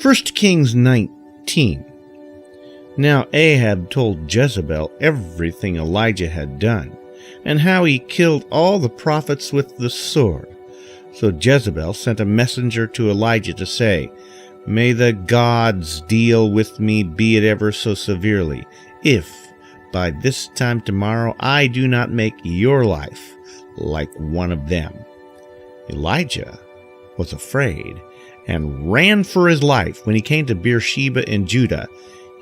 1 Kings 19. Now Ahab told Jezebel everything Elijah had done, and how he killed all the prophets with the sword. So Jezebel sent a messenger to Elijah to say, "May the gods deal with me, be it ever so severely, if by this time tomorrow I do not make your life like one of them." Elijah was afraid and ran for his life. When he came to Beersheba in Judah,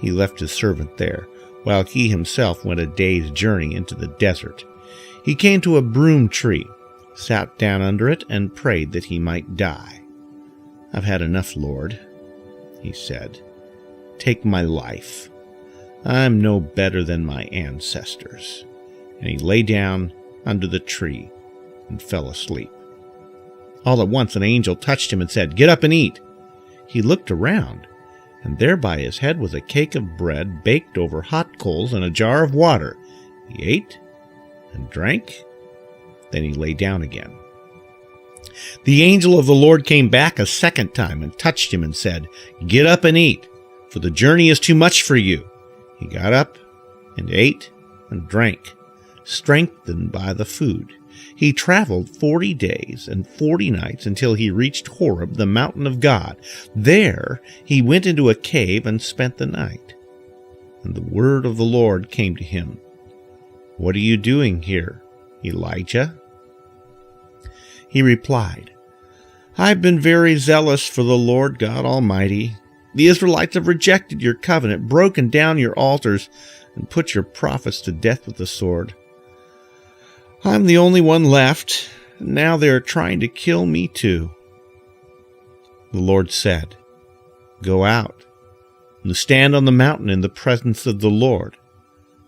he left his servant there, while he himself went a day's journey into the desert. He came to a broom tree, sat down under it, and prayed that he might die. "I've had enough, Lord," he said. "Take my life. I'm no better than my ancestors." And he lay down under the tree and fell asleep. All at once an angel touched him and said, "Get up and eat." He looked around, and there by his head was a cake of bread baked over hot coals and a jar of water. He ate and drank, then he lay down again. The angel of the Lord came back a second time and touched him and said, "Get up and eat, for the journey is too much for you." He got up and ate and drank, strengthened by the food. He traveled 40 days and 40 nights until he reached Horeb, the mountain of God. There he went into a cave and spent the night. And the word of the Lord came to him, "What are you doing here, Elijah?" He replied, "I've been very zealous for the Lord God Almighty. The Israelites have rejected your covenant, broken down your altars, and put your prophets to death with the sword. I'm the only one left, and now they are trying to kill me too." The Lord said, "Go out and stand on the mountain in the presence of the Lord,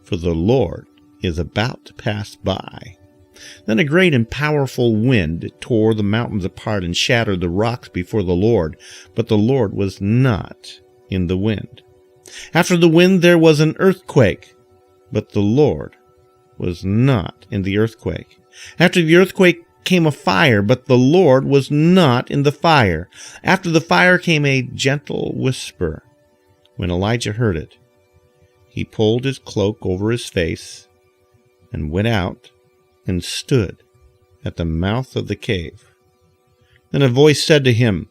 for the Lord is about to pass by." Then a great and powerful wind tore the mountains apart and shattered the rocks before the Lord, but the Lord was not in the wind. After the wind there was an earthquake, but the Lord was not in the earthquake. After the earthquake came a fire, but the Lord was not in the fire. After the fire came a gentle whisper. When Elijah heard it, he pulled his cloak over his face and went out and stood at the mouth of the cave. Then a voice said to him,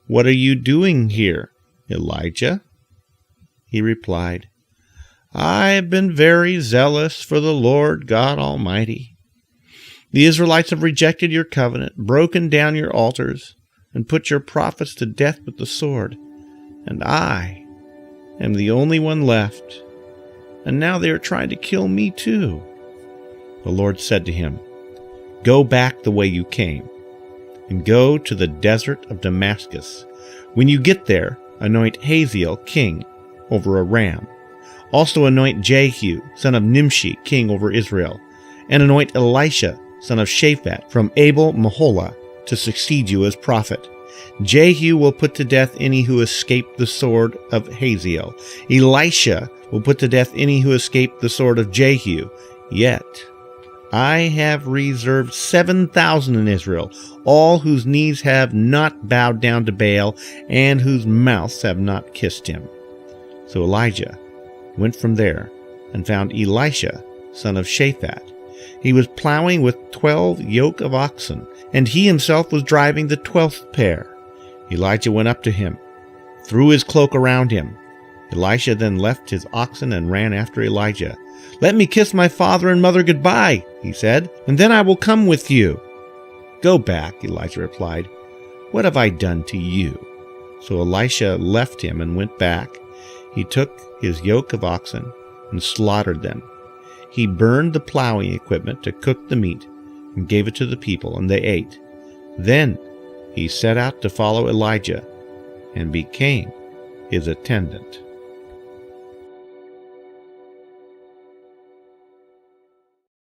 "What are you doing here, Elijah?" He replied, "I've been very zealous for the Lord God Almighty. The Israelites have rejected your covenant, broken down your altars, and put your prophets to death with the sword. And I am the only one left, and now they are trying to kill me too." The Lord said to him, "Go back the way you came, and go to the desert of Damascus. When you get there, anoint Hazael king over Aram. Also anoint Jehu, son of Nimshi, king over Israel, and anoint Elisha, son of Shaphat, from Abel-Meholah, to succeed you as prophet. Jehu will put to death any who escape the sword of Hazael. Elisha will put to death any who escape the sword of Jehu. Yet I have reserved 7,000 in Israel, all whose knees have not bowed down to Baal, and whose mouths have not kissed him." So Elijah went from there and found Elisha, son of Shaphat. He was plowing with 12 yoke of oxen, and he himself was driving the 12th pair. Elijah went up to him, threw his cloak around him. Elisha then left his oxen and ran after Elijah. "Let me kiss my father and mother goodbye," he said, "and then I will come with you." "Go back," Elijah replied. "What have I done to you?" So Elisha left him and went back. He took his yoke of oxen and slaughtered them. He burned the plowing equipment to cook the meat and gave it to the people, and they ate. Then he set out to follow Elijah and became his attendant.